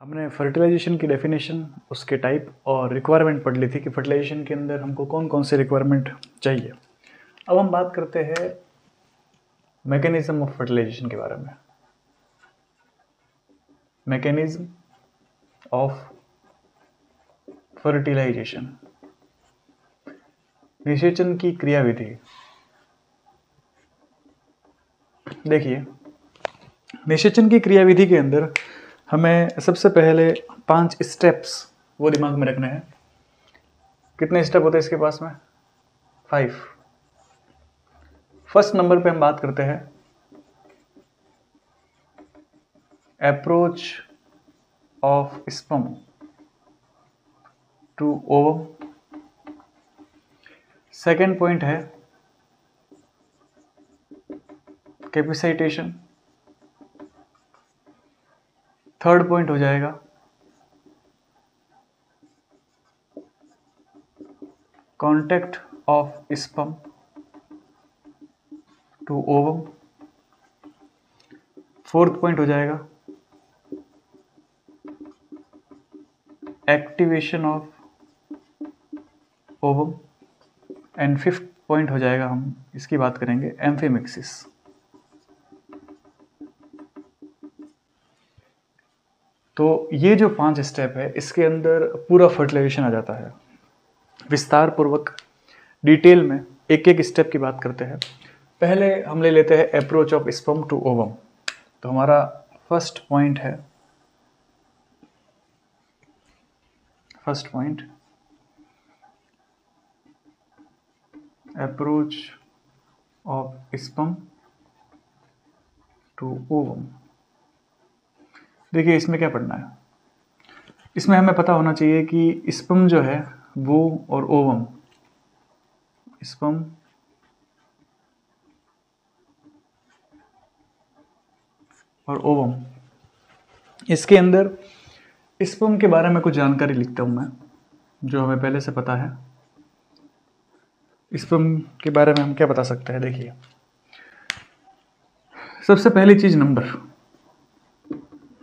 हमने फर्टिलाइजेशन की डेफिनेशन, उसके टाइप और रिक्वायरमेंट पढ़ ली थी कि फर्टिलाइजेशन के अंदर हमको कौन कौन से रिक्वायरमेंट चाहिए। अब हम बात करते हैं मैकेनिज्म ऑफ फर्टिलाइजेशन के बारे में। मैकेनिज्म ऑफ फर्टिलाइजेशन, निषेचन की क्रियाविधि। देखिए, निषेचन की क्रियाविधि के अंदर हमें सबसे पहले 5 स्टेप्स वो दिमाग में रखने हैं। कितने स्टेप होते हैं इसके पास में? 5। फर्स्ट नंबर पे हम बात करते हैं approach of sperm to ovum. Second point है कैपिसाइटेशन। थर्ड पॉइंट हो जाएगा contact of sperm to ovum. Fourth point हो जाएगा activation of ovum. And fifth point हो जाएगा, हम इसकी बात करेंगे, एम्फीमिक्सिस। तो ये जो 5 स्टेप है, इसके अंदर पूरा फर्टिलाइजेशन आ जाता है। विस्तार पूर्वक डिटेल में एक एक स्टेप की बात करते हैं। पहले हम ले लेते हैं approach of sperm to ovum. तो हमारा फर्स्ट पॉइंट है, first point approach of sperm to ovum. देखिए, इसमें क्या पढ़ना है? इसमें हमें पता होना चाहिए कि स्पर्म जो है वो और ओवम, स्पर्म और ओवम, इसके अंदर स्पर्म के बारे में कुछ जानकारी लिखता हूं मैं, जो हमें पहले से पता है। स्पर्म के बारे में हम क्या बता सकते हैं? देखिए, सबसे पहली चीज नंबर।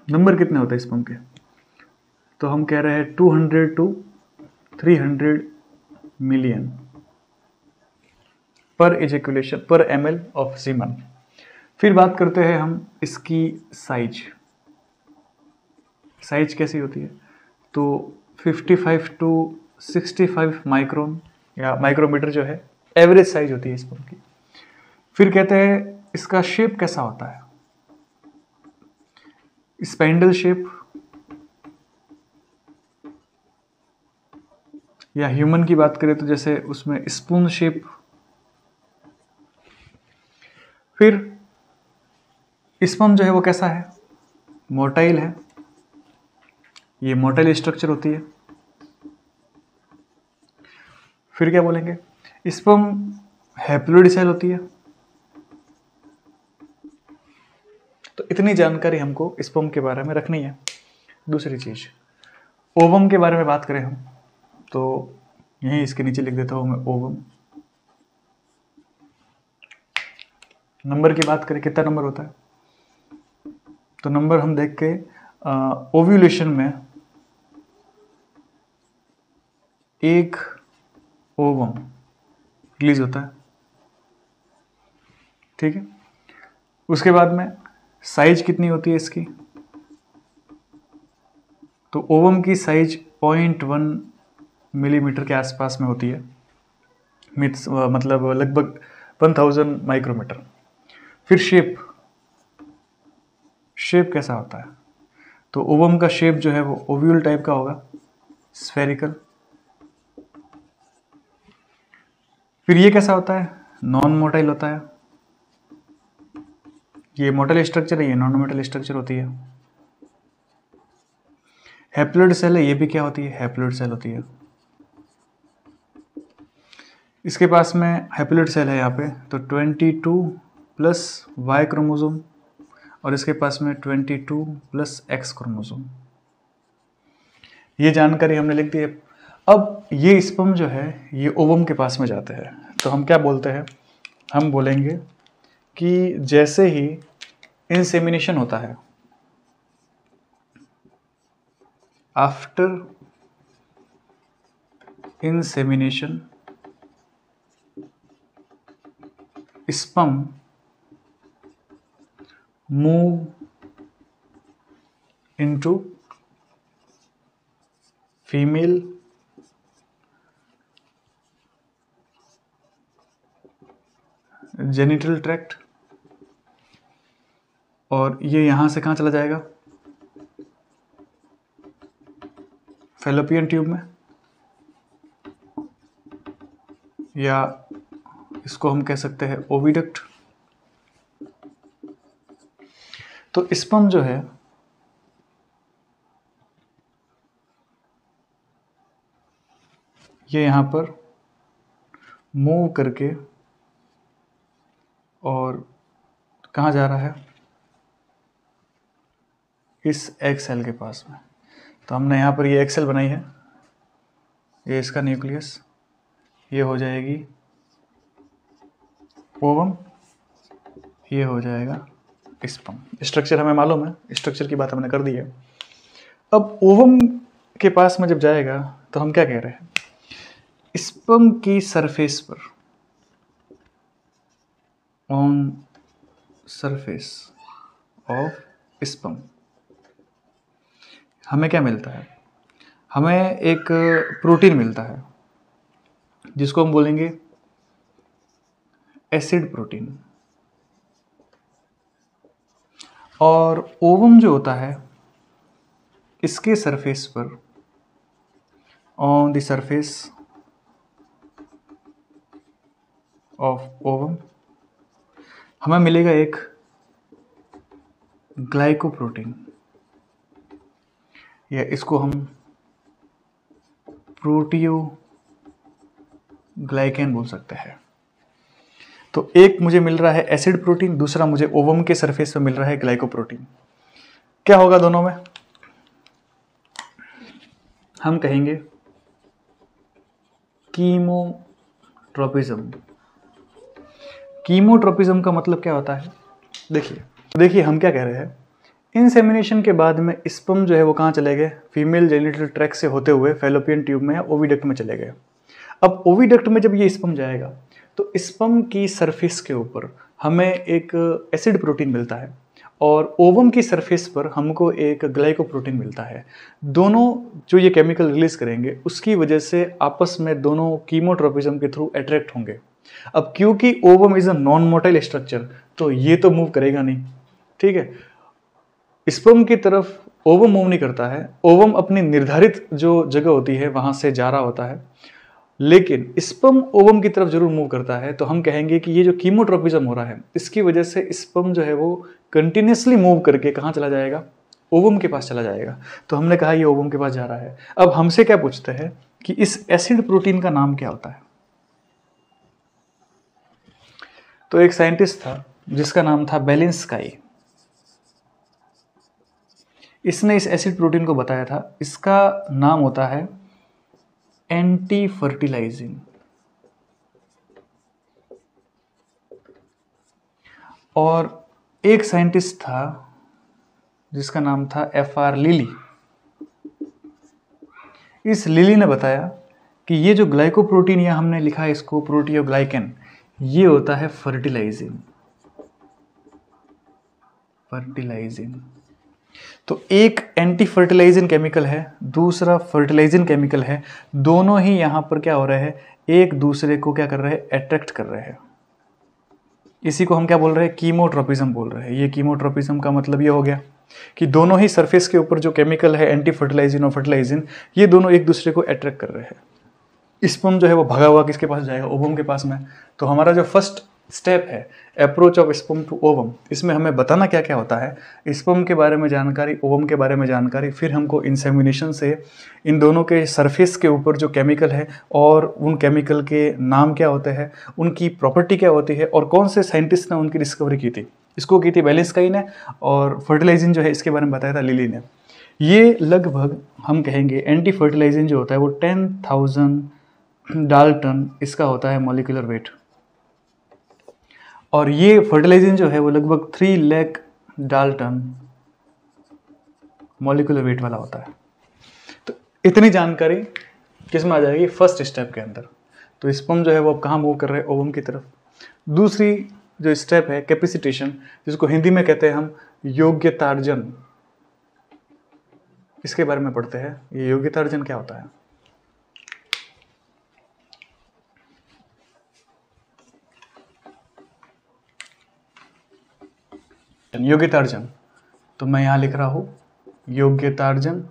नंबर कितने होते हैं स्पर्म के? तो हम कह रहे हैं 200 to 300 मिलियन पर एजेकुलेशन पर ml ऑफ सीमन। फिर बात करते हैं हम इसकी साइज। साइज कैसी होती है? तो 55 to 65 माइक्रोन या माइक्रोमीटर जो है एवरेज साइज होती है स्पर्म की। फिर कहते हैं इसका शेप कैसा होता है? स्पाइंडल शेप या ह्यूमन की बात करें तो जैसे उसमें स्पून शेप। फिर स्पर्म जो है वो कैसा है? मोटाइल है, ये मोटाइल स्ट्रक्चर होती है। फिर क्या बोलेंगे? स्पर्म हैप्लोइड सेल होती है। तो इतनी जानकारी हमको स्पर्म के बारे में रखनी है। दूसरी चीज, ओवम के बारे में बात करें हम तो यहीं इसके नीचे लिख देता हूं मैं ओवम। नंबर की बात करें, कितना नंबर होता है? तो नंबर हम देख के ओव्यूलेशन में एक ओवम रिलीज होता है, ठीक है। उसके बाद में साइज कितनी होती है इसकी? तो ओवम की साइज 0.1 मिलीमीटर के आसपास में होती है, मतलब लगभग 1000 माइक्रोमीटर। फिर शेप, शेप कैसा होता है? तो ओवम का शेप जो है वो ओव्यूल टाइप का होगा, स्फेरिकल। फिर ये कैसा होता है? नॉन मोटाइल होता है। ये मोटाइल स्ट्रक्चर है, ये नॉन मोटाइल स्ट्रक्चर होती है। हैप्लोइड सेल है, ये भी क्या होती है? हैप्लोइड सेल होती है। इसके पास में हैप्लोइड सेल है यहाँ पे, तो 22 प्लस वाई क्रोमोसोम और इसके पास में 22 प्लस एक्स क्रोमोसोम। ये जानकारी हमने लिख दी है। अब ये स्पर्म जो है ये ओवम के पास में जाते हैं, तो हम क्या बोलते हैं? हम बोलेंगे कि जैसे ही इंसेमिनेशन होता है, after insemination sperm move into female genital tract और ये यहां से कहां चला जाएगा, फैलोपियन ट्यूब में, या इसको हम कह सकते हैं ओविडक्ट। तो स्पर्म जो है ये यहां पर मूव करके और कहां जा रहा है, इस एग सेल के पास में। तो हमने यहां पर ये एग सेल बनाई है, ये इसका न्यूक्लियस, ये हो जाएगी ओवम, ये हो जाएगा स्पर्म। स्ट्रक्चर हमें मालूम है, स्ट्रक्चर की बात हमने कर दी है। अब ओवम के पास में जब जाएगा तो हम क्या कह रहे हैं, स्पर्म की सरफेस पर, ऑन सरफेस ऑफ स्पर्म, हमें क्या मिलता है, हमें एक प्रोटीन मिलता है जिसको हम बोलेंगे एसिड प्रोटीन। और ओवम जो होता है इसके सरफेस पर, on the surface of ovum, हमें मिलेगा एक ग्लाइकोप्रोटीन, या इसको हम प्रोटियोग्लाइकेन बोल सकते हैं। तो एक मुझे मिल रहा है एसिड प्रोटीन, दूसरा मुझे ओवम के सरफेस पे मिल रहा है ग्लाइकोप्रोटीन। क्या होगा दोनों में, हम कहेंगे कीमोट्रोपिज्म। कीमोट्रोपिज्म का मतलब क्या होता है, देखिए हम क्या कह रहे हैं, इंसेमिनेशन के बाद में स्पर्म जो है वो कहाँ चले गए, फीमेल जेनिटल ट्रैक्ट से होते हुए फैलोपियन ट्यूब में या ओविडक्ट में चले गए। अब ओविडक्ट में जब ये स्पर्म जाएगा तो स्पर्म की सरफेस के ऊपर हमें एक एसिड प्रोटीन मिलता है और ओवम की सरफेस पर हमको एक ग्लाइकोप्रोटीन मिलता है। दोनों जो ये केमिकल रिलीज करेंगे उसकी वजह से आपस में दोनों कीमोट्रोपिज्म के थ्रू अट्रैक्ट होंगे। अब क्योंकि ovum is a non motile structure तो ये तो मूव करेगा नहीं, ठीक है। स्पर्म की तरफ ओवम मूव नहीं करता है, ओवम अपनी निर्धारित जो जगह होती है वहां से जा रहा होता है, लेकिन स्पर्म ओवम की तरफ जरूर मूव करता है। तो हम कहेंगे कि ये जो कीमोट्रोपिज्म हो रहा है इसकी वजह से स्पर्म जो है वो कंटिन्यूसली मूव करके कहाँ चला जाएगा, ओवम के पास चला जाएगा। तो हमने कहा ये ओवम के पास जा रहा है। अब हमसे क्या पूछते हैं कि इस एसिड प्रोटीन का नाम क्या होता है। तो एक साइंटिस्ट था जिसका नाम था बेलिंस्काई, इसने इस एसिड प्रोटीन को बताया था, इसका नाम होता है एंटी फर्टिलाइजिंग। और एक साइंटिस्ट था जिसका नाम था FR लिली, इस लिली ने बताया कि ये जो ग्लाइकोप्रोटीन या हमने लिखा है इसको प्रोटियोग्लाइकेन, ये होता है फर्टिलाइजिंग। तो एक एंटी फर्टिलाइजिंग केमिकल है, दूसरा फर्टिलाइजिंग केमिकल है, दोनों ही यहां पर क्या हो रहे हैं, एक दूसरे को क्या कर रहे हैं, अट्रैक्ट कर रहे हैं। इसी को हम क्या बोल रहे हैं, कीमोट्रोपिज्म बोल रहे हैं। ये कीमोट्रोपिज्म का मतलब ये हो गया कि दोनों ही सरफेस के ऊपर जो केमिकल है एंटी फर्टिलाइजिन और फर्टिलाइजिन, ये दोनों एक दूसरे को अट्रैक्ट कर रहे हैं। स्पर्म जो है वो भगा हुआ किसके पास जाएगा, ओवम के पास में। तो हमारा जो फर्स्ट स्टेप है approach of sperm to ovum, इसमें हमें बताना क्या क्या होता है, स्पर्म के बारे में जानकारी, ओवम के बारे में जानकारी, फिर हमको इंसेमिनेशन से इन दोनों के सरफेस के ऊपर जो केमिकल है और उन केमिकल के नाम क्या होते हैं, उनकी प्रॉपर्टी क्या होती है और कौन से साइंटिस्ट ने उनकी डिस्कवरी की थी। इसको की थी बेलिंस्काई ने और फर्टिलाइजिन जो है इसके बारे में बताया था लिली ने। ये लगभग हम कहेंगे एंटी फर्टिलाइजिन जो होता है वो 10,000 डाल्टन इसका होता है मॉलिक्यूलर वेट, और ये फर्टिलाइजिन जो है वो लगभग 3 लाख डाल्टन मॉलिक्यूलर वेट वाला होता है। इतनी जानकारी किस में आ जाएगी, फर्स्ट स्टेप के अंदर। तो स्पर्म जो है वो अब कहाँ मूव कर रहे हैं, ओवम की तरफ। दूसरी जो स्टेप है कैपेसिटेशन, जिसको हिंदी में कहते हैं हम योग्यतार्जन, इसके बारे में पढ़ते हैं। ये योग्यतार्जन क्या होता है? योग्यतार्जन, तो मैं यहां लिख रहा हूं योग्यतार्जन।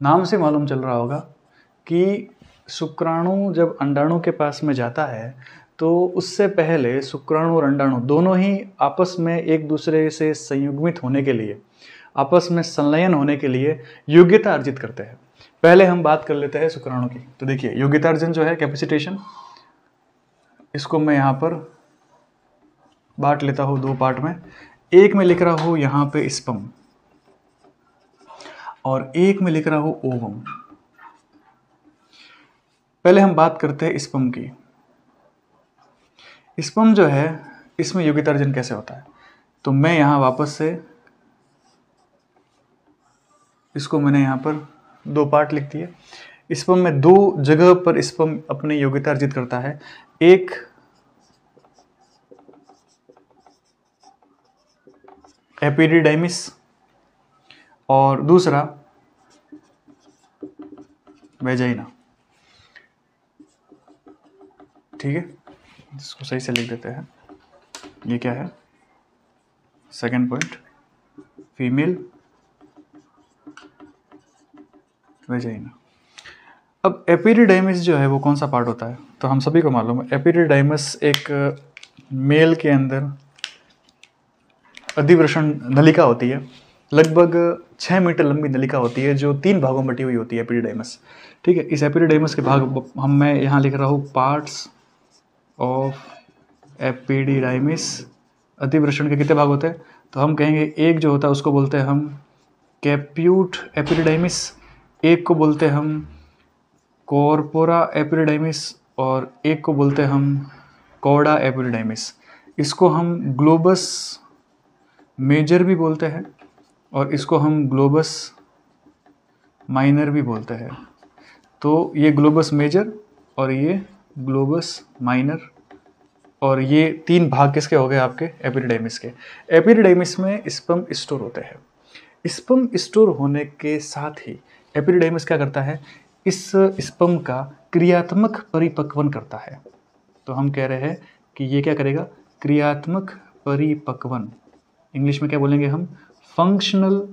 नाम से मालूम चल रहा होगा कि शुक्राणु जब अंडाणु के पास में जाता है तो उससे पहले शुक्राणु और अंडाणु दोनों ही आपस में एक दूसरे से संयुग्मित होने के लिए, आपस में संलयन होने के लिए योग्यता अर्जित करते हैं। पहले हम बात कर लेते हैं शुक्राणु की। तो देखिए योग्यतार्जन जो है कैपेसिटेशन, इसको मैं यहाँ पर बांट लेता हूँ दो पार्ट में। एक में लिख रहा हूँ यहाँ पे स्पर्म और एक में लिख रहा हूँ ओवम। पहले हम बात करते हैं स्पर्म की। स्पर्म जो है इसमें योग्यतार्जन कैसे होता है, तो मैं यहाँ वापस से इसको मैंने यहाँ पर दो पार्ट लिख दिए। स्पर्म में दो जगह पर स्पर्म अपनी योग्यता अर्जित करता है। एक एपिडिडाइमिस और दूसरा वेजाइना। ठीक है, इसको सही से लिख देते हैं। ये क्या है, सेकंड पॉइंट, फीमेल वेजाइना। अब एपिडिडाइमिस जो है वो कौन सा पार्ट होता है, तो हम सभी को मालूम है एपिडिडाइमिस एक मेल के अंदर अधिवृषण नलिका होती है। लगभग 6 मीटर लंबी नलिका होती है जो 3 भागों में बटी हुई होती है एपिडिडाइमिस। ठीक है, इस एपिडिडाइमिस के भाग मैं यहाँ लिख रहा हूँ पार्ट्स ऑफ एपिडिडाइमिस। अधिवृषण के कितने भाग होते हैं, तो हम कहेंगे एक जो होता है उसको बोलते हैं हम कैप्यूट एपिडिडाइमिस, एक को बोलते हैं हम कॉर्पोरा एपिडिडाइमिस और एक को बोलते हैं हम कॉर्डा एपिडिडाइमिस। इसको हम ग्लोबस मेजर भी बोलते हैं और इसको हम ग्लोबस माइनर भी बोलते हैं। तो ये ग्लोबस मेजर और ये ग्लोबस माइनर, और ये 3 भाग किसके हो गए आपके एपिडिडाइमिस के। एपिडिडाइमिस में स्पर्म स्टोर होते हैं। स्पर्म स्टोर होने के साथ ही एपिडिडाइमिस क्या करता है, इस स्पर्म का क्रियात्मक परिपक्वन करता है। तो हम कह रहे हैं कि ये क्या करेगा, क्रियात्मक परिपक्वन। इंग्लिश में क्या बोलेंगे हम, फंक्शनल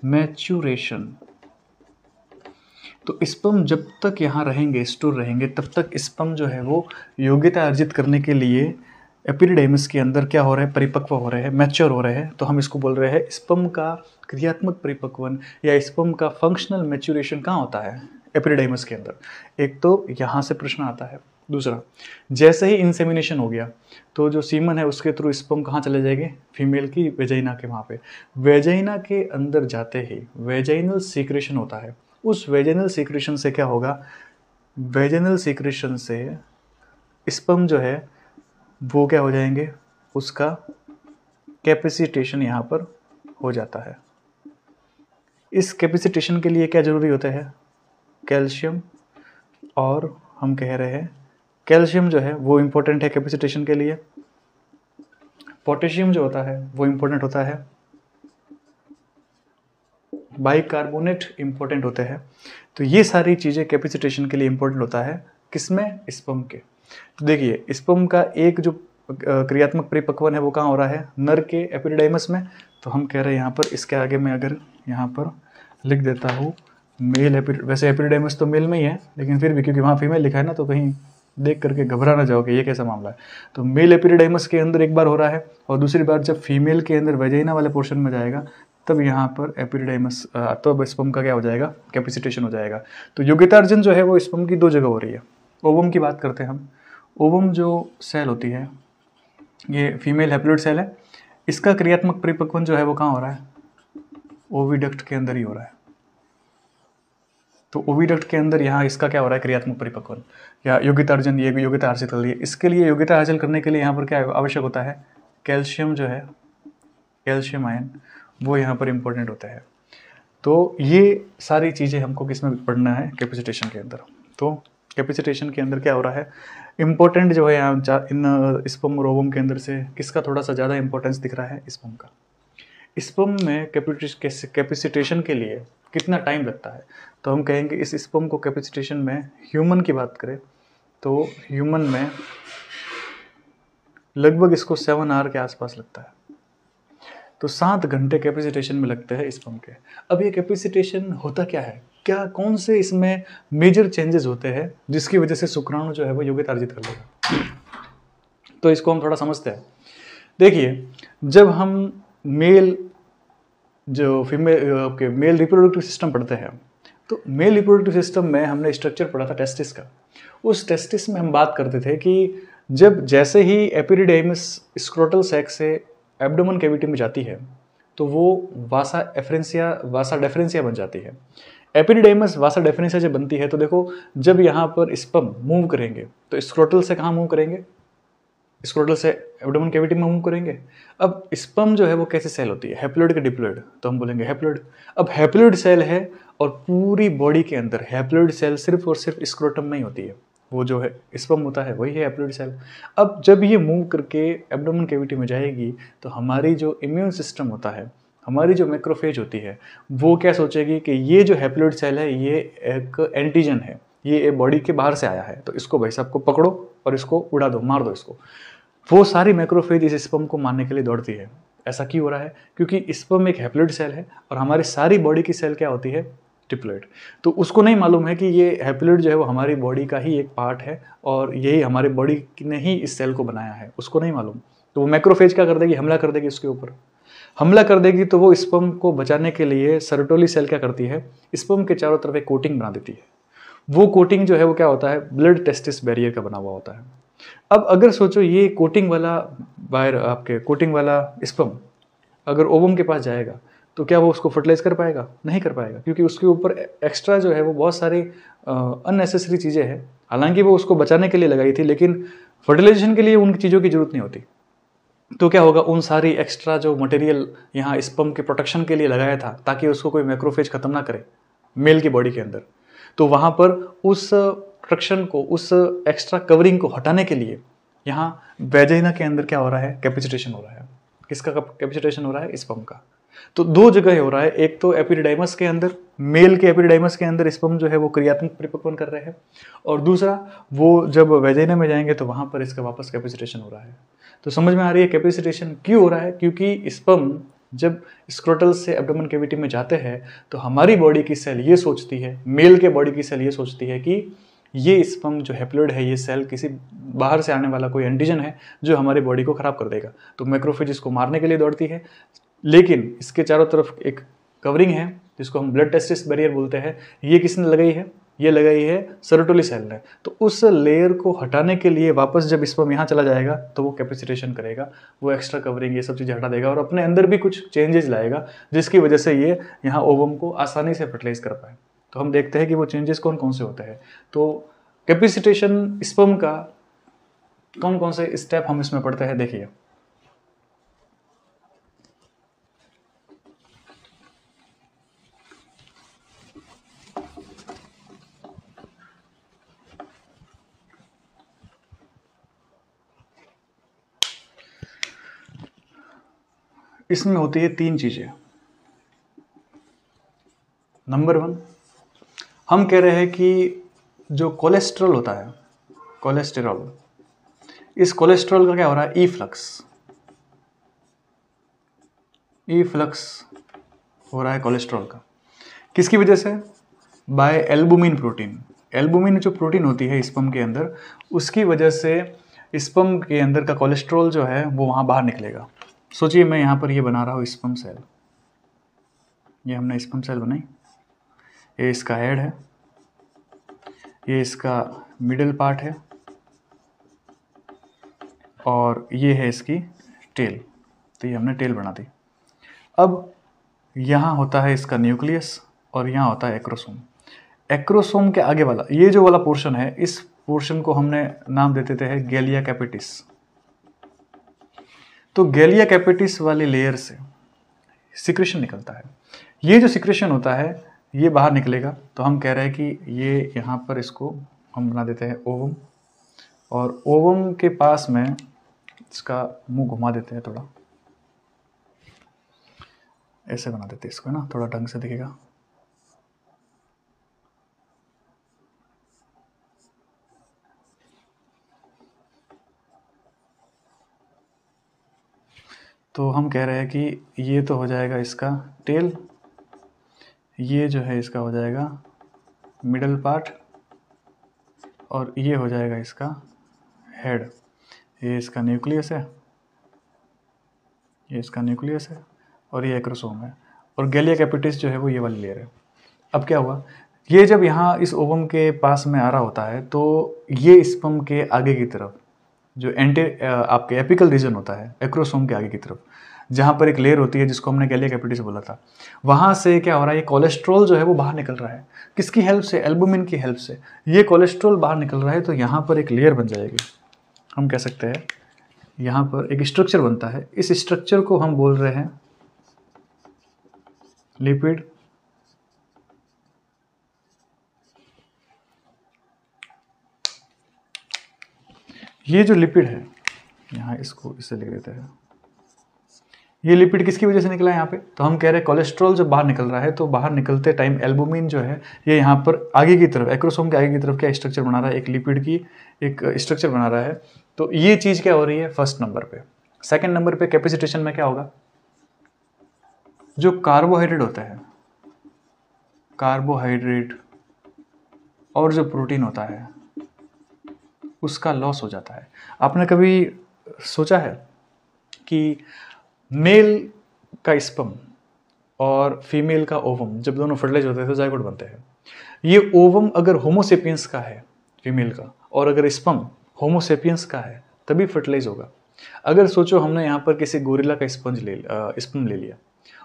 मैच्यूरेशन। तो स्पर्म जब तक यहाँ रहेंगे, स्टोर रहेंगे, तब तक स्पर्म जो है वो योग्यता अर्जित करने के लिए एपिडिडाइमिस के अंदर क्या हो रहा है, परिपक्व हो रहे हैं, मैच्योर हो रहे हैं। तो हम इसको बोल रहे हैं स्पर्म का क्रियात्मक परिपक्वन या स्पर्म का फंक्शनल मैच्यूरेशन कहाँ होता है, एपिडिडाइमिस के अंदर। एक तो यहाँ से प्रश्न आता है। दूसरा, जैसे ही इंसेमिनेशन हो गया तो जो सीमन है उसके थ्रू स्पर्म कहाँ चले जाएंगे, फीमेल की वेजाइना के वहाँ पे। वेजाइना के अंदर जाते ही वेजाइनल सीक्रेशन होता है। उस वेजाइनल सीक्रेशन से क्या होगा, वेजाइनल सीक्रेशन से स्पर्म जो है वो क्या हो जाएंगे, उसका कैपेसिटेशन यहाँ पर हो जाता है। इस कैपेसिटेशन के लिए क्या जरूरी होता है, कैल्शियम, और हम कह रहे हैं कैल्शियम जो है वो इम्पोर्टेंट है कैपेसिटेशन के लिए। पोटेशियम जो होता है वो इम्पोर्टेंट होता है, बाइकार्बोनेट इम्पोर्टेंट होते हैं। तो ये सारी चीज़ें कैपेसिटेशन के लिए इम्पोर्टेंट होता है, किसमें, स्पर्म के। तो देखिए स्पर्म का एक जो क्रियात्मक परिपक्वन है वो कहाँ हो रहा है, नर के एपिडिडाइमिस में। तो हम कह रहे हैं यहाँ पर, इसके आगे मैं अगर यहाँ पर लिख देता हूँ मेल वैसे एपिडिडाइमिस तो मेल में ही है, लेकिन फिर भी क्योंकि वहाँ फीमेल लिखा है ना, तो कहीं देख करके घबरा ना जाओगे ये कैसा मामला है। तो मेल एपिडिडाइमिस के अंदर एक बार हो रहा है, और दूसरी बार जब फीमेल के अंदर वेजाइना वाले पोर्शन में जाएगा तब यहाँ पर एपिडिडाइमिस, तब स्पर्म का क्या हो जाएगा, कैपेसिटेशन हो जाएगा। तो योग्यतार्जन जो है वो स्पर्म की 2 जगह हो रही है। ओवम की बात करते हैं हम। ओवम जो सेल होती है ये फीमेल हैप्लॉइड सेल है। इसका क्रियात्मक परिपक्वन जो है वो कहाँ हो रहा है, ओविडक्ट के अंदर ही हो रहा है। तो ओविडक्ट के अंदर यहाँ इसका क्या हो रहा है, क्रियात्मक परिपक्वन या योग्यतार्जन, ये भी योग्यता हासिल कर रही है। इसके लिए योग्यता हासिल करने के लिए यहाँ पर क्या आवश्यक होता है, कैल्शियम जो है, कैल्शियम आयन वो यहाँ पर इम्पोर्टेंट होता है। तो ये सारी चीज़ें हमको किस में पढ़ना है, कैपेसिटेशन के अंदर। तो कैपेसिटेशन के अंदर क्या हो रहा है, इम्पोर्टेंट जो है यहाँ इन स्पर्म और ओवम के अंदर से किसका थोड़ा सा ज़्यादा इंपॉर्टेंस दिख रहा है, स्पर्म का। स्पर्म में कैपेसिटेशन के लिए कितना टाइम लगता है, तो हम कहेंगे इस स्पर्म को कैपेसिटेशन में, ह्यूमन की बात करें तो ह्यूमन में लगभग इसको 7 आवर के आसपास लगता है। तो 7 घंटे कैपेसिटेशन में लगते हैं स्पर्म के। अब ये कैपेसिटेशन होता क्या है, क्या कौन से इसमें मेजर चेंजेस होते हैं जिसकी वजह से शुक्राणु जो है वो योग्यता अर्जित कर लेगा, तो इसको हम थोड़ा समझते हैं। देखिए, जब हम मेल रिप्रोडक्टिव सिस्टम पढ़ते हैं, तो मेल रिप्रोडक्टिव सिस्टम में हमने स्ट्रक्चर पढ़ा था टेस्टिस का। उस टेस्टिस में हम बात करते थे कि जब जैसे ही एपिडिडाइमस स्क्रोटल सैक से एब्डोमेन कैविटी में जाती है तो वो वासा डेफरेंसिया बन जाती है। एपिडिडाइमस वासा डेफरेंसिया जब बनती है तो देखो, जब यहाँ पर स्पर्म मूव करेंगे तो स्क्रोटल से कहाँ मूव करेंगे, स्क्रोटल से एब्डोमेन कैविटी में मूव करेंगे। अब स्पर्म जो है वो कैसे सेल होती है, हैप्लोइड का डिप्लोइड, तो हम बोलेंगे हैप्लोइड। अब हैप्लोइड सेल है और पूरी बॉडी के अंदर हैप्लोइड सेल सिर्फ और सिर्फ स्क्रोटम में ही होती है, वो जो है स्पर्म होता है वही है हैप्लोइड सेल। अब जब ये मूव करके एब्डोमेन कैविटी में जाएगी तो हमारी जो इम्यून सिस्टम होता है, हमारी जो मैक्रोफेज होती है, वो क्या सोचेगी कि ये जो हैप्लोइड सेल है ये एक एंटीजन है, ये बॉडी के बाहर से आया है, तो इसको भाई साहब को पकड़ो और इसको उड़ा दो, मार दो इसको। वो सारी मैक्रोफेज इस स्पर्म को मारने के लिए दौड़ती है। ऐसा क्यों हो रहा है, क्योंकि स्पर्म एक हैप्लोइड सेल है और हमारी सारी बॉडी की सेल क्या होती है, डिप्लोइड। तो उसको नहीं मालूम है कि ये हैप्लोइड जो है वो हमारी बॉडी का ही एक पार्ट है और यही हमारी बॉडी ने ही इस सेल को बनाया है, उसको नहीं मालूम। तो वो मैक्रोफेज क्या कर देगी, हमला कर देगी उसके ऊपर। हमला कर देगी तो वो स्पर्म को बचाने के लिए सर्टोली सेल क्या करती है, स्पर्म के चारों तरफ एक कोटिंग बना देती है। वो कोटिंग जो है वो क्या होता है, ब्लड टेस्टिस बैरियर का बना हुआ होता है। अब अगर सोचो ये कोटिंग वाला स्पर्म अगर ओवम के पास जाएगा तो क्या वो उसको फर्टिलाइज कर पाएगा, नहीं कर पाएगा, क्योंकि उसके ऊपर एक्स्ट्रा जो है वो बहुत सारी अननेसेसरी चीज़ें हैं। हालांकि वो उसको बचाने के लिए लगाई थी, लेकिन फर्टिलाइजेशन के लिए उन चीज़ों की जरूरत नहीं होती। तो क्या होगा, उन सारी एक्स्ट्रा जो मटेरियल यहाँ स्पर्म के प्रोटेक्शन के लिए लगाया था ताकि उसको कोई मैक्रोफेज खत्म ना करे मेल की बॉडी के अंदर, तो वहाँ पर उस प्रोटेक्शन को, उस एक्स्ट्रा कवरिंग को हटाने के लिए यहाँ वेजाइना के अंदर क्या हो रहा है, कैपेसिटेशन हो रहा है। किसका कैपेसिटेशन हो रहा है, स्पर्म का। तो दो जगह हो रहा है, एक तो एपिडिडाइमस के अंदर, मेल के एपिडिडाइमस के अंदर स्पर्म जो है वो क्रियात्मक परिपक्वन कर रहे हैं, और दूसरा वो जब वेजाइना में जाएंगे तो वहाँ पर इसका वापस कैपेसिटेशन हो रहा है। तो समझ में आ रही है कैपेसिटेशन क्यों हो रहा है, क्योंकि स्पर्म जब स्क्रोटल से एब्डोमेन कैविटी में जाते हैं तो हमारी बॉडी की सेल ये सोचती है, मेल के बॉडी की सेल ये सोचती है कि ये स्पर्म जो हैप्लोइड है, ये सेल किसी बाहर से आने वाला कोई एंटीजन है जो हमारी बॉडी को खराब कर देगा। तो मैक्रोफेज इसको मारने के लिए दौड़ती है, लेकिन इसके चारों तरफ एक कवरिंग है जिसको हम ब्लड टेस्टिस बैरियर बोलते हैं। ये किसने लगाई है, ये लगाई है सर्टोली सेल ने। तो उस लेयर को हटाने के लिए वापस जब स्पर्म यहाँ चला जाएगा तो वो कैपेसिटेशन करेगा, वो एक्स्ट्रा कवरिंग ये सब चीज़ें हटा देगा और अपने अंदर भी कुछ चेंजेस लाएगा जिसकी वजह से ये यहाँ ओवम को आसानी से फर्टिलाइज कर पाए। तो हम देखते हैं कि वो चेंजेस कौन कौन से होते हैं। तो कैपेसिटेशन स्पर्म का कौन कौन से स्टेप हम इसमें पढ़ते हैं, देखिए। इसमें होती है 3 चीजें। नंबर 1, हम कह रहे हैं कि जो कोलेस्ट्रॉल होता है, कोलेस्टेरॉल, इस कोलेस्ट्रॉल का क्या हो रहा है, ई फ्लक्स हो रहा है कोलेस्ट्रॉल का। किसकी वजह से, बाय एल्बुमिन प्रोटीन। एल्बुमिन जो प्रोटीन होती है स्पर्म के अंदर, उसकी वजह से स्पर्म के अंदर का कोलेस्ट्रॉल जो है वो वहाँ बाहर निकलेगा। सोचिए मैं यहाँ पर ये बना रहा हूँ स्पर्म सेल, ये हमने स्पर्म सेल बनाई, ये इसका हेड है, ये इसका मिडिल पार्ट है और ये है इसकी टेल। तो ये हमने टेल बना दी। अब यहाँ होता है इसका न्यूक्लियस और यहाँ होता है एक्रोसोम। एक्रोसोम के आगे वाला ये जो वाला पोर्शन है, इस पोर्शन को हमने नाम दे देते हैं गैलिया कैपिटिस। तो गैलिया कैपिटिस वाली लेयर से सिक्रेशन निकलता है। ये जो सिक्रेशन होता है ये बाहर निकलेगा, तो हम कह रहे हैं कि ये यहाँ पर इसको हम बना देते हैं ओवम, और ओवम के पास में इसका मुंह घुमा देते हैं, थोड़ा ऐसे बना देते हैं इसको, है ना, थोड़ा ढंग से दिखेगा। तो हम कह रहे हैं कि ये तो हो जाएगा इसका टेल, ये जो है इसका हो जाएगा मिडल पार्ट, और ये हो जाएगा इसका हेड। ये इसका न्यूक्लियस है, ये इसका न्यूक्लियस है, और ये एक्रोसोम है, और गैलिया कैपिटिस जो है वो ये वाली लेयर है। अब क्या हुआ, ये जब यहाँ इस ओवम के पास में आ रहा होता है तो ये स्पर्म के आगे की तरफ जो आपके एपिकल रीजन होता है एक्रोसोम के आगे की तरफ, जहाँ पर एक लेयर होती है जिसको हमने गैलिया कैपिटिस बोला था, वहाँ से क्या हो रहा है, ये कोलेस्ट्रॉल जो है वो बाहर निकल रहा है। किसकी हेल्प से? एल्बुमिन की हेल्प से ये कोलेस्ट्रॉल बाहर निकल रहा है। तो यहाँ पर एक लेयर बन जाएगी, हम कह सकते हैं यहाँ पर एक स्ट्रक्चर बनता है। इस स्ट्रक्चर को हम बोल रहे हैं लिपिड। ये जो लिपिड है, यहाँ इसको इससे लिख देते हैं, ये लिपिड किसकी वजह से निकला है यहाँ पे? तो हम कह रहे हैं कोलेस्ट्रॉल जब बाहर निकल रहा है तो बाहर निकलते टाइम एल्बुमिन जो है ये यहाँ पर आगे की तरफ, एक्रोसोम के आगे की तरफ क्या स्ट्रक्चर बना रहा है, एक लिपिड की एक स्ट्रक्चर बना रहा है। तो ये चीज़ क्या हो रही है फर्स्ट नंबर पे। सेकेंड नंबर पे कैपेसिटेशन में क्या होगा, जो कार्बोहाइड्रेट होता है, कार्बोहाइड्रेट और जो प्रोटीन होता है उसका लॉस हो जाता है। आपने कभी सोचा है कि मेल का स्पर्म और फीमेल का ओवम जब दोनों फर्टिलाइज होते हैं तो जायगोट बनते हैं। ये ओवम अगर होमोसेपियंस का है फीमेल का, और अगर स्पर्म होमोसेपियंस का है तभी फर्टिलाइज होगा। अगर सोचो हमने यहाँ पर किसी गोरिल्ला का स्पर्म ले लिया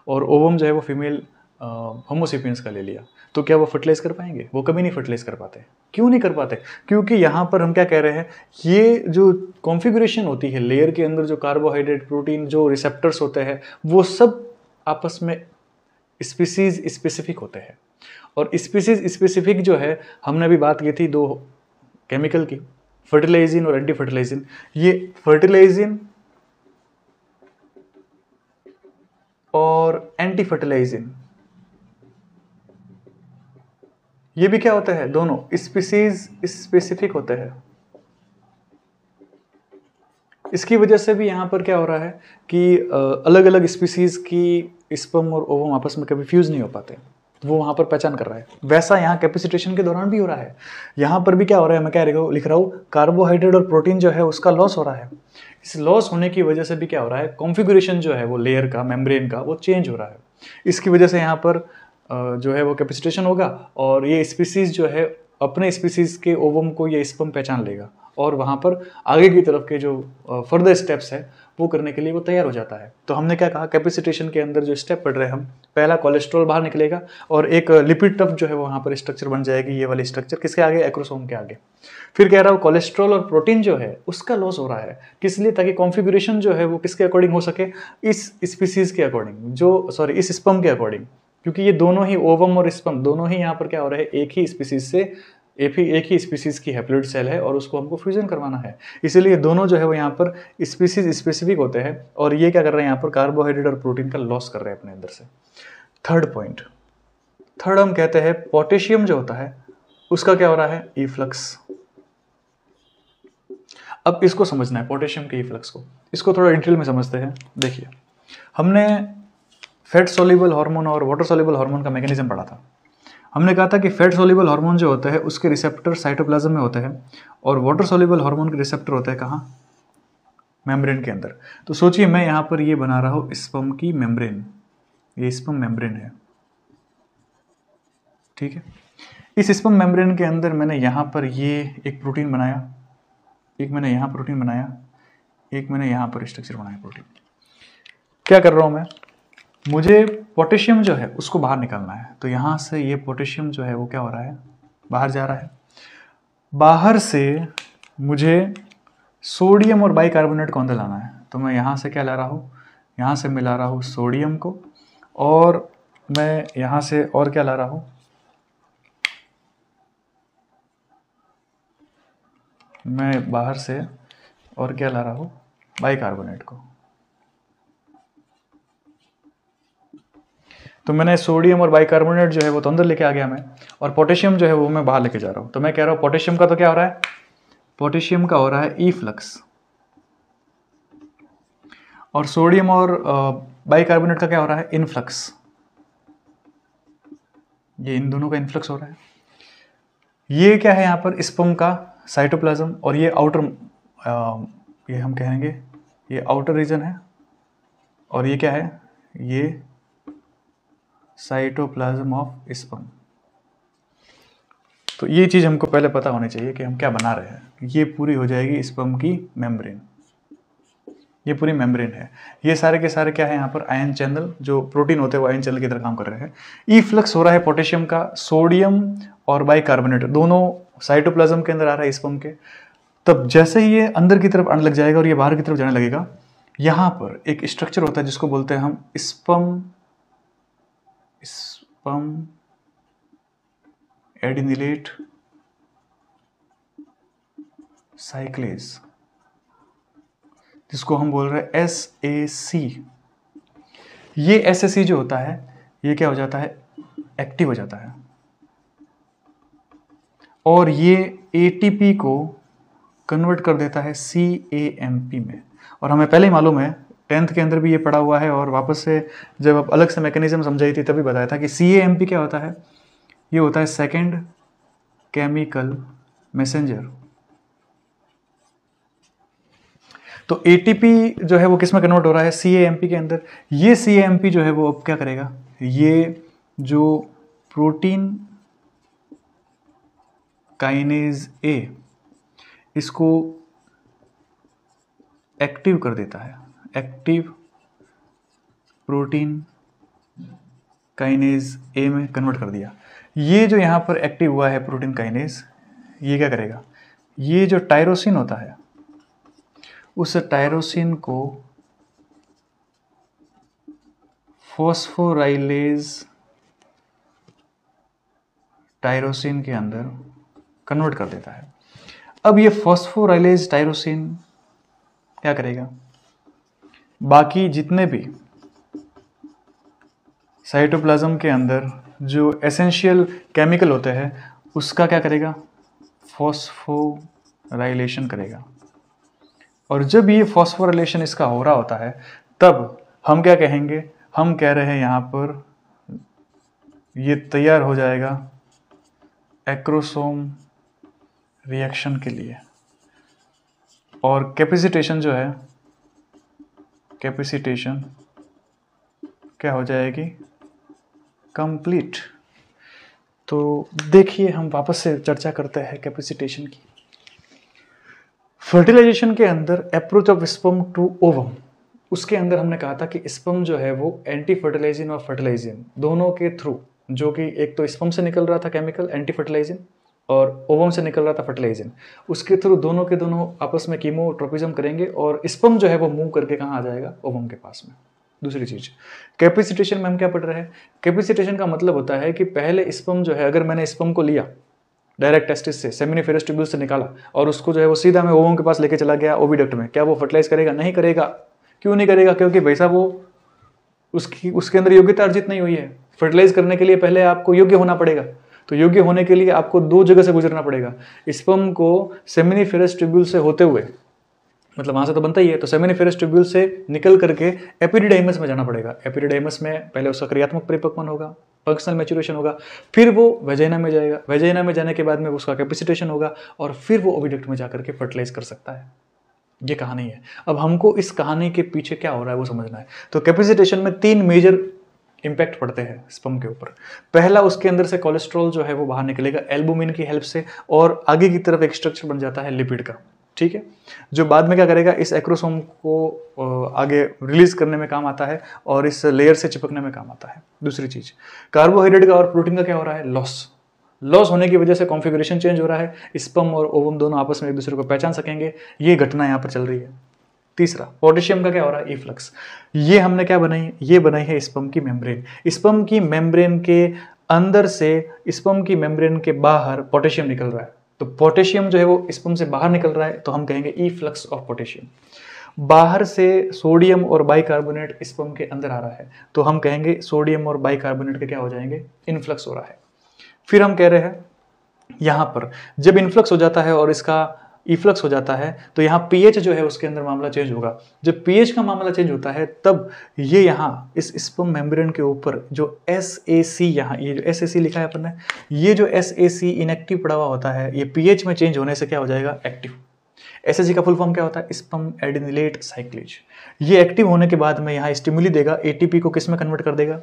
और ओवम जो है वो फीमेल होमोसेपियंस का ले लिया, तो क्या वो फर्टिलाइज कर पाएंगे? वो कभी नहीं फर्टिलाइज कर पाते। क्यों नहीं कर पाते? क्योंकि यहाँ पर हम क्या कह रहे हैं, ये जो कॉन्फ़िगरेशन होती है लेयर के अंदर, जो कार्बोहाइड्रेट प्रोटीन जो रिसेप्टर्स होते हैं वो सब आपस में स्पीसीज स्पेसिफिक होते हैं। और स्पीसीज स्पेसिफिक जो है, हमने अभी बात की थी दो केमिकल की, फर्टिलाइजिन और एंटी फर्टिलाइजिन। ये फर्टिलाइजिन और एंटी फर्टिलाइजिन ये भी क्या होते हैं, दोनों स्पीसीज स्पेसिफिक होते हैं। इसकी वजह से भी यहाँ पर क्या हो रहा है कि अलग अलग स्पीसीज की स्पर्म और ओवम आपस में कभी फ्यूज नहीं हो पाते, वो वहाँ पर पहचान कर रहा है। वैसा यहाँ कैपेसिटेशन के दौरान भी हो रहा है। यहाँ पर भी क्या हो रहा है, मैं क्या लिख रहा हूँ, कार्बोहाइड्रेट और प्रोटीन जो है उसका लॉस हो रहा है। इस लॉस होने की वजह से भी क्या हो रहा है, कॉन्फ़िगरेशन जो है वो लेयर का, मेम्ब्रेन का, वो चेंज हो रहा है। इसकी वजह से यहाँ पर जो है वो कैपेसिटेशन होगा, और ये स्पीसीज जो है अपने स्पीसीज के ओवम को ये स्पर्म पहचान लेगा, और वहाँ पर आगे की तरफ के जो फर्दर स्टेप्स है वो करने के लिए वो तैयार हो जाता है। तो हमने क्या कहा, कैपेसिटेशन के अंदर जो स्टेप पढ़ रहे हैं हम, पहला कोलेस्ट्रॉल बाहर निकलेगा और एक लिपिड टफ जो है वो वहाँ पर स्ट्रक्चर बन जाएगी, ये वाली स्ट्रक्चर किसके आगे, एक्रोसोम के आगे। फिर कह रहा हूँ कोलेस्ट्रॉल और प्रोटीन जो है उसका लॉस हो रहा है, किस लिए, ताकि कॉन्फ़िगरेशन जो है वो किसके अकॉर्डिंग हो सके, इस स्पीसीज के अकॉर्डिंग, इस स्पर्म के अकॉर्डिंग। क्योंकि ये दोनों ही ओवम और स्पर्म दोनों ही यहाँ पर क्या हो रहा है, एक ही स्पीसीज से एक ही स्पीसीज की हैप्लोइड सेल है और उसको हमको फ्यूजन करवाना है। इसीलिए दोनों जो है वो यहाँ पर स्पीसीज स्पेसिफिक होते हैं, और ये क्या कर रहे हैं यहाँ पर, कार्बोहाइड्रेट और प्रोटीन का लॉस कर रहे हैं अपने अंदर से। थर्ड पॉइंट, थर्ड हम कहते हैं पोटेशियम जो होता है उसका क्या हो रहा है, इफ्लक्स। अब इसको समझना है, पोटेशियम के इफ्लक्स को, इसको थोड़ा डिटेल में समझते हैं। देखिए, हमने फैट सोल्यूबल हार्मोन और वाटर सोल्यूबल हार्मोन का मैकेनिज्म पढ़ा था। हमने कहा था कि फैट सोल्यूबल हार्मोन जो होता है उसके रिसेप्टर साइटोप्लाज्म में होते हैं, और वाटर सोल्यूबल हार्मोन के रिसेप्टर होते हैं कहाँ, मेम्ब्रेन के अंदर। तो सोचिए मैं यहाँ पर ये बना रहा हूँ स्पर्म की मेम्ब्रेन, ये स्पर्म मेम्ब्रेन है, ठीक है। इस स्पर्म मेम्ब्रेन के अंदर मैंने यहाँ पर ये एक प्रोटीन बनाया, एक मैंने यहाँ प्रोटीन बनाया, एक मैंने यहाँ पर स्ट्रक्चर बनाया प्रोटीन। क्या कर रहा हूँ मैं, मुझे पोटेशियम जो है उसको बाहर निकालना है। तो यहाँ से ये पोटेशियम जो है वो क्या हो रहा है, बाहर जा रहा है। बाहर से मुझे सोडियम और बाइकार्बोनेट को अंदर लाना है। तो मैं यहाँ से क्या ला रहा हूँ, यहाँ से मिला रहा हूँ सोडियम को, और मैं यहाँ से और क्या ला रहा हूँ, मैं बाहर से और क्या ला रहा हूँ, बाइकार्बोनेट को। तो मैंने सोडियम और बाइकार्बोनेट जो है वो तो अंदर लेके आ गया मैं, और पोटेशियम जो है वो मैं बाहर लेके जा रहा हूँ। तो मैं कह रहा हूँ पोटेशियम का तो क्या हो रहा है, पोटेशियम का हो रहा है ई फ्लक्स, और सोडियम और बाइकार्बोनेट का क्या हो रहा है, इनफ्लक्स। ये इन दोनों का इनफ्लक्स हो रहा है। ये क्या है यहाँ पर, स्पर्म का साइटोप्लाज्म, और ये आउटर, ये हम कहेंगे ये आउटर रीजन है, और ये क्या है, ये साइटोप्लाज्म ऑफ स्पर्म। तो ये चीज़ हमको पहले पता होनी चाहिए कि हम क्या बना रहे हैं। ये पूरी हो जाएगी स्पर्म की मेम्ब्रेन, ये पूरी मेम्ब्रेन है। ये सारे के सारे क्या है यहाँ पर, आयन चैनल, जो प्रोटीन होते हैं वो आयन चैनल की तरह काम कर रहे हैं। ई फ्लक्स हो रहा है पोटेशियम का, सोडियम और बाइकार्बोनेट दोनों साइटोप्लाज्म के अंदर आ रहा है स्पर्म के। तब जैसे ही ये अंदर की तरफ आने लग जाएगा और ये बाहर की तरफ जाने लगेगा, यहाँ पर एक स्ट्रक्चर होता है जिसको बोलते हैं हम स्पर्म एडिनिलेट साइक्लेज, जिसको हम बोल रहे हैं SAC। ये SAC जो होता है ये क्या हो जाता है, एक्टिव हो जाता है, और ये ATP को कन्वर्ट कर देता है CAMP में। और हमें पहले ही मालूम है, 10th के अंदर भी ये पढ़ा हुआ है, और वापस से जब अब अलग से मैकेनिज्म समझाई थी तभी बताया था कि CAMP क्या होता है, ये होता है सेकेंड केमिकल मैसेंजर। तो ATP जो है वो किस में कन्वर्ट हो रहा है, CAMP के अंदर। ये CAMP जो है वो अब क्या करेगा, ये जो प्रोटीन काइनेज A इसको एक्टिव कर देता है, एक्टिव प्रोटीन काइनेज A में कन्वर्ट कर दिया। ये जो यहाँ पर एक्टिव हुआ है प्रोटीन काइनेज, ये क्या करेगा, ये जो टायरोसिन होता है उस टायरोसिन को फॉस्फोराइलेज टायरोसिन के अंदर कन्वर्ट कर देता है। अब ये फॉस्फोराइलेज टायरोसिन क्या करेगा, बाकी जितने भी साइटोप्लाज्म के अंदर जो एसेंशियल केमिकल होते हैं उसका क्या करेगा, फॉस्फोराइलेशन करेगा। और जब ये फॉस्फोराइलेशन इसका हो रहा होता है तब हम क्या कहेंगे, हम कह रहे हैं यहाँ पर ये तैयार हो जाएगा एक्रोसोम रिएक्शन के लिए। और कैपेसिटेशन जो है, कैपेसिटेशन क्या हो जाएगी, कंप्लीट। तो देखिए हम वापस से चर्चा करते हैं कैपेसिटेशन की। फर्टिलाइजेशन के अंदर approach of sperm to ovum, उसके अंदर हमने कहा था कि स्पर्म जो है वो एंटी फर्टिलाइजिन और फर्टिलाइजिन दोनों के थ्रू, जो कि एक तो स्पर्म से निकल रहा था केमिकल एंटी फर्टिलाइजिन और ओवम से निकल रहा था फर्टिलाइजिन, उसके थ्रू दोनों के दोनों आपस में कीमोट्रोपिज्म करेंगे और स्पर्म जो है वो मूव करके कहाँ आ जाएगा, ओवम के पास में। दूसरी चीज कैपेसिटेशन में हम क्या पढ़ रहे हैं, कैपेसिटेशन का मतलब होता है कि पहले स्पर्म जो है, अगर मैंने स्पर्म को लिया डायरेक्ट टेस्टिस से, सेमिनिफेरस ट्यूब्यूल से निकाला और उसको जो है वो सीधा मैं ओवम के पास लेके चला गया ओविडक्ट में, क्या वो फर्टिलाइज करेगा, नहीं करेगा। क्यों नहीं करेगा, क्योंकि वैसा वो उसके अंदर योग्यता अर्जित नहीं हुई है। फर्टिलाइज करने के लिए पहले आपको योग्य होना पड़ेगा, तो योग्य होने के लिए आपको दो जगह से गुजरना पड़ेगा। स्पर्म को सेमिनिफेरस ट्यूब्यूल से होते हुए, मतलब वहां से तो बनता ही है, तो सेमिनिफेरस ट्यूब्यूल से निकल करके एपिडिडाइमस में जाना पड़ेगा। एपिडिडाइमस में पहले उसका क्रियात्मक परिपक्वन होगा, फंक्शनल मैच्योरेशन होगा, फिर वो वेजाइना में जाएगा, वेजाइना में जाने के बाद में उसका कैपेसिटेशन होगा और फिर वो ओविडक्ट में जाकर के फर्टिलाइज कर सकता है। ये कहानी है। अब हमको इस कहानी के पीछे क्या हो रहा है वो समझना है। तो कैपेसिटेशन में 3 मेजर इंपैक्ट पड़ते हैं स्पर्म के ऊपर। पहला, उसके अंदर से कोलेस्ट्रॉल जो है वो बाहर निकलेगा एल्बुमिन की हेल्प से, और आगे की तरफ एक स्ट्रक्चर बन जाता है लिपिड का, ठीक है, जो बाद में क्या करेगा, इस एक्रोसोम को आगे रिलीज करने में काम आता है और इस लेयर से चिपकने में काम आता है। दूसरी चीज, कार्बोहाइड्रेट का और प्रोटीन का क्या हो रहा है, लॉस होने की वजह से कॉन्फ़िगरेशन चेंज हो रहा है, स्पर्म और ओवम दोनों आपस में एक दूसरे को पहचान सकेंगे, ये घटना यहाँ पर चल रही है। तीसरा, पोटेशियम का क्या हो रहा है, इफ्लक्स। ये हमने क्या बनाई, ये बनाई है स्पर्म की मेम्ब्रेन। स्पर्म की मेम्ब्रेन के अंदर से स्पर्म की मेम्ब्रेन के बाहर पोटेशियम निकल रहा है, तो पोटेशियम जो है वो स्पर्म से बाहर निकल रहा है, तो हम कहेंगे इफ्लक्स ऑफ पोटेशियम। बाहर से सोडियम और बाइकार्बोनेट स्पर्म के अंदर आ रहा है, तो हम कहेंगे सोडियम और बाइकार्बोनेट के क्या हो जाएंगे, इन्फ्लक्स हो रहा है। फिर हम कह रहे हैं यहां पर जब इन्फ्लक्स हो जाता है और इसका इफ्लक्स हो जाता है, तो यहाँ पीएच जो है उसके अंदर मामला चेंज होगा। जब पीएच का मामला चेंज होता है तब ये यहाँ इस स्पर्म मेम्ब्रेन के ऊपर जो SAC, यहाँ ये जो SAC लिखा है अपन ने, ये जो SAC इनएक्टिव पड़ा हुआ होता है, ये पीएच में चेंज होने से क्या हो जाएगा, एक्टिव। SAC का फुल फॉर्म क्या होता है, स्पर्म एडिनिलेट साइक्लेज। ये एक्टिव होने के बाद में यहाँ स्टिमुली देगा, ATP को किस में कन्वर्ट कर देगा,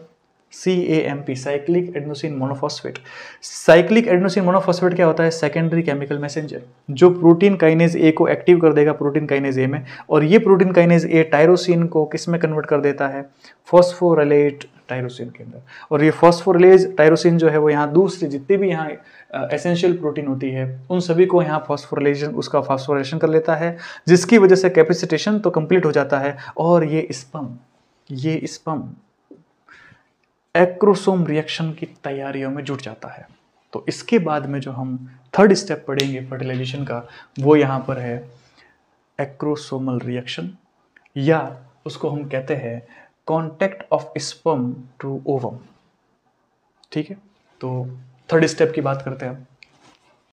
CAMP, cyclic adenosine monophosphate. Cyclic adenosine monophosphate क्या होता है, सेकेंडरी केमिकल मैसेंजर, जो प्रोटीन काइनेज ए को एक्टिव कर देगा प्रोटीन काइनेज ए में, और ये प्रोटीन काइनेज ए टायरोसिन को किस में कन्वर्ट कर देता है, फॉस्फोरिलेट टायरोसिन के अंदर। और ये फॉस्फोरिलेज टायरोसिन जो है वो यहाँ दूसरी जितनी भी यहाँ एसेंशियल प्रोटीन होती है उन सभी को यहाँ फॉस्फोरिलेशन, उसका फॉस्फोरिलेशन कर लेता है, जिसकी वजह से कैपेसिटेशन तो कंप्लीट हो जाता है, और ये स्पर्म एक्रोसोम रिएक्शन की तैयारियों में जुट जाता है। तो इसके बाद में जो हम थर्ड स्टेप पढ़ेंगे फर्टिलाइजेशन का, वो यहाँ पर है एक्रोसोमल रिएक्शन, या उसको हम कहते हैं contact of sperm to ovum. ठीक है, तो थर्ड स्टेप की बात करते हैं हम।